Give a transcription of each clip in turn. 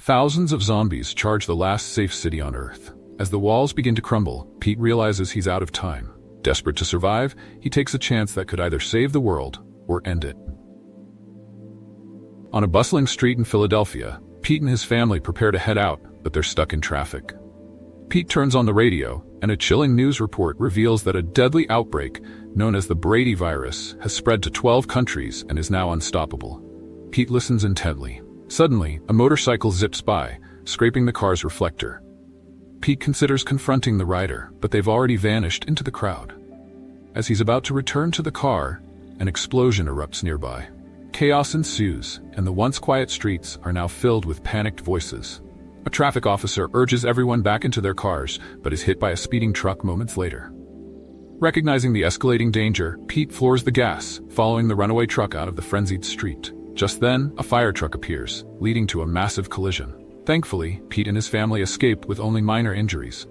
Thousands of zombies charge the last safe city on Earth. As the walls begin to crumble, Pete realizes he's out of time. Desperate to survive, he takes a chance that could either save the world or end it. On a bustling street in Philadelphia, Pete and his family prepare to head out, but they're stuck in traffic. Pete turns on the radio, and a chilling news report reveals that a deadly outbreak, known as the Brady virus, has spread to 12 countries and is now unstoppable. Pete listens intently. Suddenly, a motorcycle zips by, scraping the car's reflector. Pete considers confronting the rider, but they've already vanished into the crowd. As he's about to return to the car, an explosion erupts nearby. Chaos ensues, and the once quiet streets are now filled with panicked voices. A traffic officer urges everyone back into their cars, but is hit by a speeding truck moments later. Recognizing the escalating danger, Pete floors the gas, following the runaway truck out of the frenzied street. Just then, a fire truck appears, leading to a massive collision. Thankfully, Pete and his family escape with only minor injuries.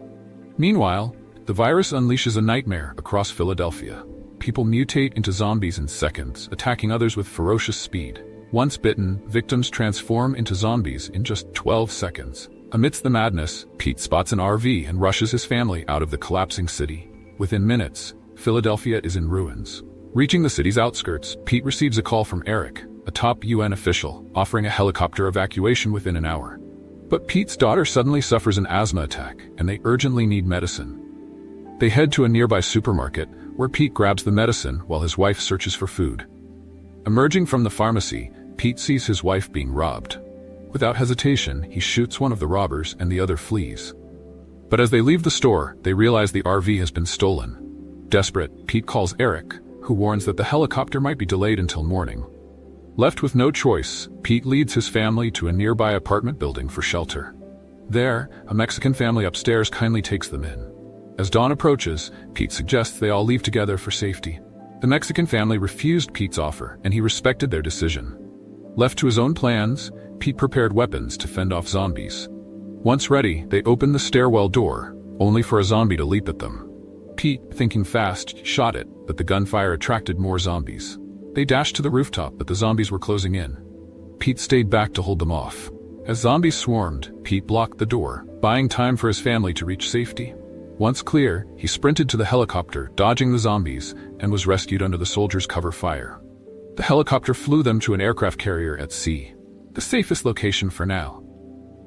Meanwhile, the virus unleashes a nightmare across Philadelphia. People mutate into zombies in seconds, attacking others with ferocious speed. Once bitten, victims transform into zombies in just 12 seconds. Amidst the madness, Pete spots an RV and rushes his family out of the collapsing city. Within minutes, Philadelphia is in ruins. Reaching the city's outskirts, Pete receives a call from Eric, a top UN official, offering a helicopter evacuation within an hour. But Pete's daughter suddenly suffers an asthma attack, and they urgently need medicine. They head to a nearby supermarket, where Pete grabs the medicine while his wife searches for food. Emerging from the pharmacy, Pete sees his wife being robbed. Without hesitation, he shoots one of the robbers and the other flees. But as they leave the store, they realize the RV has been stolen. Desperate, Pete calls Eric, who warns that the helicopter might be delayed until morning. Left with no choice, Pete leads his family to a nearby apartment building for shelter. There, a Mexican family upstairs kindly takes them in. As dawn approaches, Pete suggests they all leave together for safety. The Mexican family refused Pete's offer, and he respected their decision. Left to his own plans, Pete prepared weapons to fend off zombies. Once ready, they opened the stairwell door, only for a zombie to leap at them. Pete, thinking fast, shot it, but the gunfire attracted more zombies. They dashed to the rooftop, but the zombies were closing in. Pete stayed back to hold them off. As zombies swarmed, Pete blocked the door, buying time for his family to reach safety. Once clear, he sprinted to the helicopter, dodging the zombies, and was rescued under the soldiers' cover fire. The helicopter flew them to an aircraft carrier at sea, the safest location for now.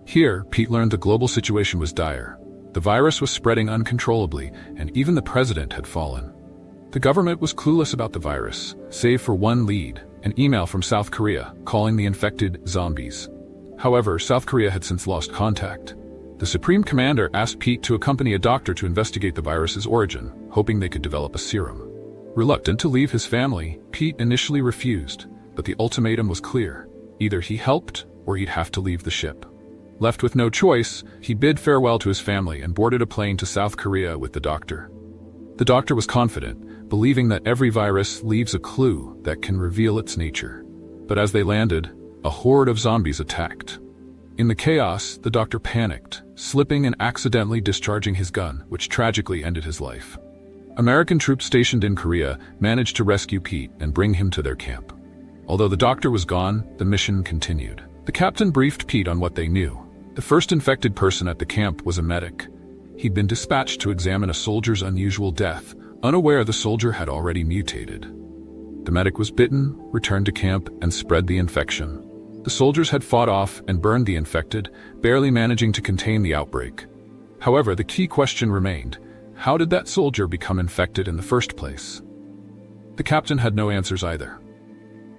Here, Pete learned the global situation was dire. The virus was spreading uncontrollably, and even the president had fallen. The government was clueless about the virus, save for one lead, an email from South Korea calling the infected zombies. However, South Korea had since lost contact. The Supreme Commander asked Pete to accompany a doctor to investigate the virus's origin, hoping they could develop a serum. Reluctant to leave his family, Pete initially refused, but the ultimatum was clear. Either he helped, or he'd have to leave the ship. Left with no choice, he bid farewell to his family and boarded a plane to South Korea with the doctor. The doctor was confident, believing that every virus leaves a clue that can reveal its nature. But as they landed, a horde of zombies attacked. In the chaos, the doctor panicked, slipping and accidentally discharging his gun, which tragically ended his life. American troops stationed in Korea managed to rescue Pete and bring him to their camp. Although the doctor was gone, the mission continued. The captain briefed Pete on what they knew. The first infected person at the camp was a medic. He'd been dispatched to examine a soldier's unusual death, unaware the soldier had already mutated. The medic was bitten, returned to camp, and spread the infection. The soldiers had fought off and burned the infected, barely managing to contain the outbreak. However, the key question remained: how did that soldier become infected in the first place? The captain had no answers either.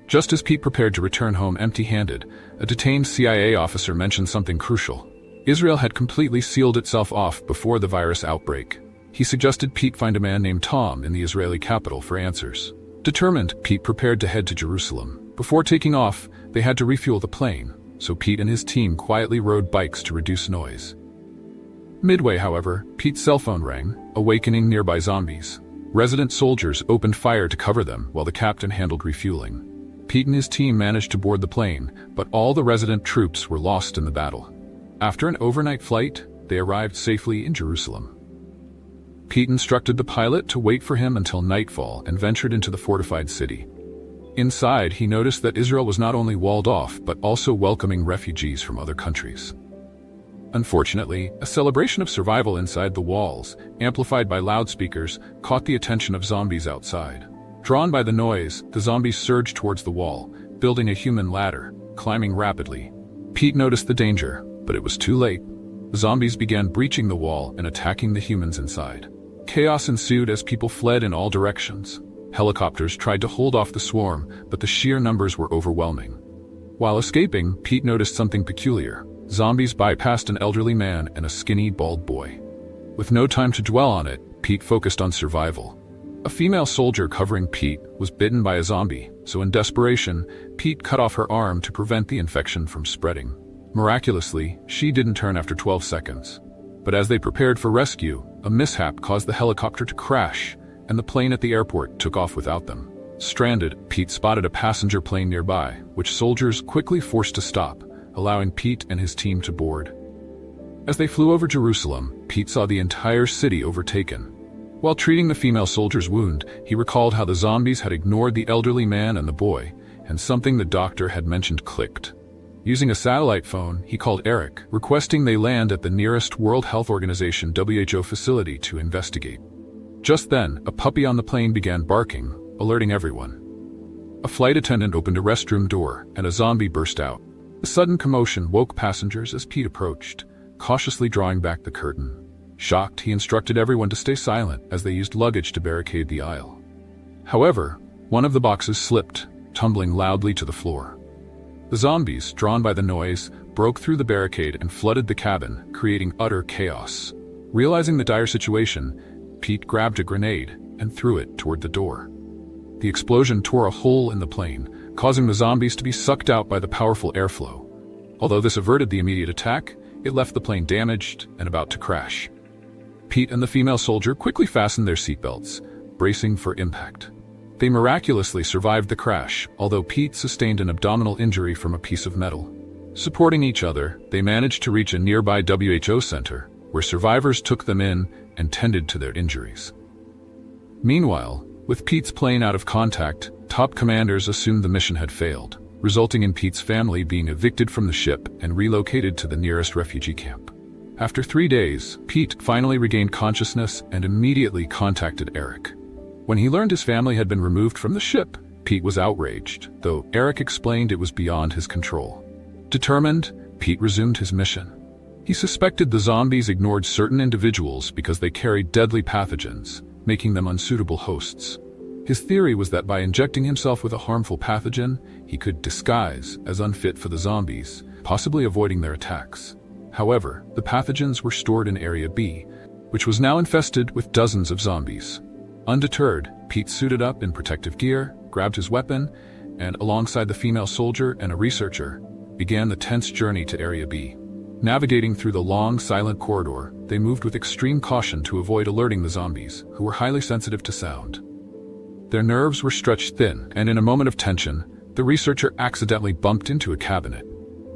Just as Pete prepared to return home empty-handed, a detained CIA officer mentioned something crucial. Israel had completely sealed itself off before the virus outbreak. He suggested Pete find a man named Tom in the Israeli capital for answers. Determined, Pete prepared to head to Jerusalem. Before taking off, they had to refuel the plane, so Pete and his team quietly rode bikes to reduce noise. Midway, however, Pete's cell phone rang, awakening nearby zombies. Resident soldiers opened fire to cover them while the captain handled refueling. Pete and his team managed to board the plane, but all the resident troops were lost in the battle. After an overnight flight, they arrived safely in Jerusalem. Pete instructed the pilot to wait for him until nightfall and ventured into the fortified city. Inside, he noticed that Israel was not only walled off, but also welcoming refugees from other countries. Unfortunately, a celebration of survival inside the walls, amplified by loudspeakers, caught the attention of zombies outside. Drawn by the noise, the zombies surged towards the wall, building a human ladder, climbing rapidly. Pete noticed the danger, but it was too late. The zombies began breaching the wall and attacking the humans inside. Chaos ensued as people fled in all directions. Helicopters tried to hold off the swarm, but the sheer numbers were overwhelming. While escaping, Pete noticed something peculiar. Zombies bypassed an elderly man and a skinny, bald boy. With no time to dwell on it, Pete focused on survival. A female soldier covering Pete was bitten by a zombie, so in desperation, Pete cut off her arm to prevent the infection from spreading. Miraculously, she didn't turn after 12 seconds. But as they prepared for rescue, a mishap caused the helicopter to crash, and the plane at the airport took off without them. Stranded, Pete spotted a passenger plane nearby, which soldiers quickly forced to stop, allowing Pete and his team to board. As they flew over Jerusalem, Pete saw the entire city overtaken. While treating the female soldier's wound, he recalled how the zombies had ignored the elderly man and the boy, and something the doctor had mentioned clicked. Using a satellite phone, he called Eric, requesting they land at the nearest World Health Organization (WHO) facility to investigate. Just then, a puppy on the plane began barking, alerting everyone. A flight attendant opened a restroom door, and a zombie burst out. The sudden commotion woke passengers as Pete approached, cautiously drawing back the curtain. Shocked, he instructed everyone to stay silent as they used luggage to barricade the aisle. However, one of the boxes slipped, tumbling loudly to the floor. The zombies, drawn by the noise, broke through the barricade and flooded the cabin, creating utter chaos. Realizing the dire situation, Pete grabbed a grenade and threw it toward the door. The explosion tore a hole in the plane, causing the zombies to be sucked out by the powerful airflow. Although this averted the immediate attack, it left the plane damaged and about to crash. Pete and the female soldier quickly fastened their seatbelts, bracing for impact. They miraculously survived the crash, although Pete sustained an abdominal injury from a piece of metal. Supporting each other, they managed to reach a nearby WHO center, where survivors took them in and tended to their injuries. Meanwhile, with Pete's plane out of contact, top commanders assumed the mission had failed, resulting in Pete's family being evicted from the ship and relocated to the nearest refugee camp. After 3 days, Pete finally regained consciousness and immediately contacted Eric. When he learned his family had been removed from the ship, Pete was outraged, though Eric explained it was beyond his control. Determined, Pete resumed his mission. He suspected the zombies ignored certain individuals because they carried deadly pathogens, making them unsuitable hosts. His theory was that by injecting himself with a harmful pathogen, he could disguise as unfit for the zombies, possibly avoiding their attacks. However, the pathogens were stored in Area B, which was now infested with dozens of zombies. Undeterred, Pete suited up in protective gear, grabbed his weapon, and alongside the female soldier and a researcher, began the tense journey to Area B. Navigating through the long, silent corridor, they moved with extreme caution to avoid alerting the zombies, who were highly sensitive to sound. Their nerves were stretched thin, and in a moment of tension, the researcher accidentally bumped into a cabinet.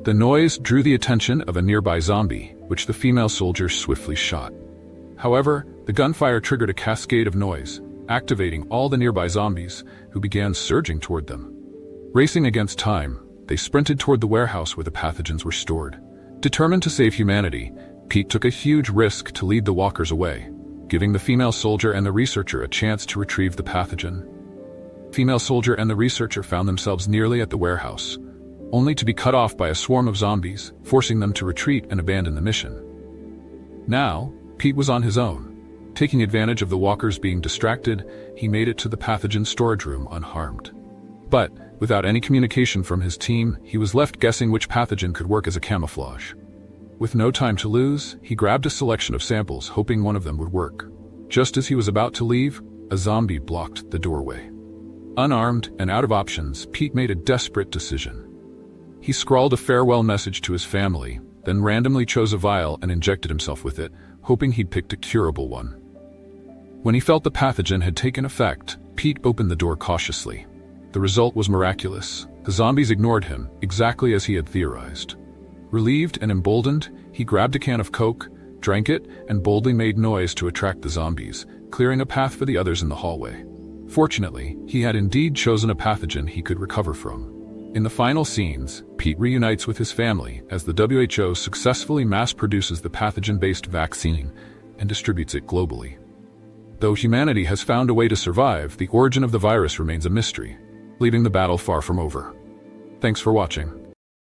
The noise drew the attention of a nearby zombie, which the female soldier swiftly shot. However, the gunfire triggered a cascade of noise, activating all the nearby zombies, who began surging toward them. Racing against time, they sprinted toward the warehouse where the pathogens were stored. Determined to save humanity, Pete took a huge risk to lead the walkers away, giving the female soldier and the researcher a chance to retrieve the pathogen. The female soldier and the researcher found themselves nearly at the warehouse, only to be cut off by a swarm of zombies, forcing them to retreat and abandon the mission. Now, Pete was on his own. Taking advantage of the walkers being distracted, he made it to the pathogen storage room unharmed. But, without any communication from his team, he was left guessing which pathogen could work as a camouflage. With no time to lose, he grabbed a selection of samples, hoping one of them would work. Just as he was about to leave, a zombie blocked the doorway. Unarmed and out of options, Pete made a desperate decision. He scrawled a farewell message to his family, then randomly chose a vial and injected himself with it, hoping he'd picked a curable one. When he felt the pathogen had taken effect, Pete opened the door cautiously. The result was miraculous. The zombies ignored him, exactly as he had theorized. Relieved and emboldened, he grabbed a can of Coke, drank it, and boldly made noise to attract the zombies, clearing a path for the others in the hallway. Fortunately, he had indeed chosen a pathogen he could recover from. In the final scenes, Pete reunites with his family as the WHO successfully mass-produces the pathogen-based vaccine and distributes it globally. Though humanity has found a way to survive, the origin of the virus remains a mystery, leaving the battle far from over. Thanks for watching.